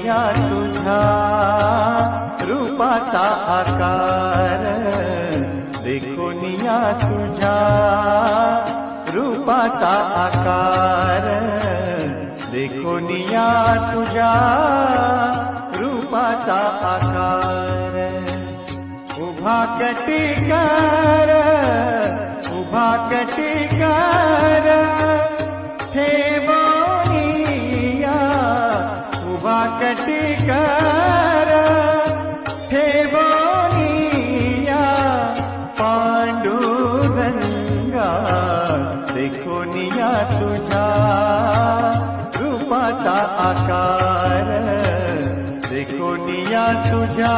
निया तुझा रूपाचा आकार, देखो निया तुझा रूपाचा आकार, देखो निया तुझा रूपाचा आकार। उभा कटिकार, उभा कटिकार ठेवोनिया, उभा कटिकार ठेवोनिया पांडुरंगा, देखो निया तुझा रूपाचा आकार, देखो निया तुझा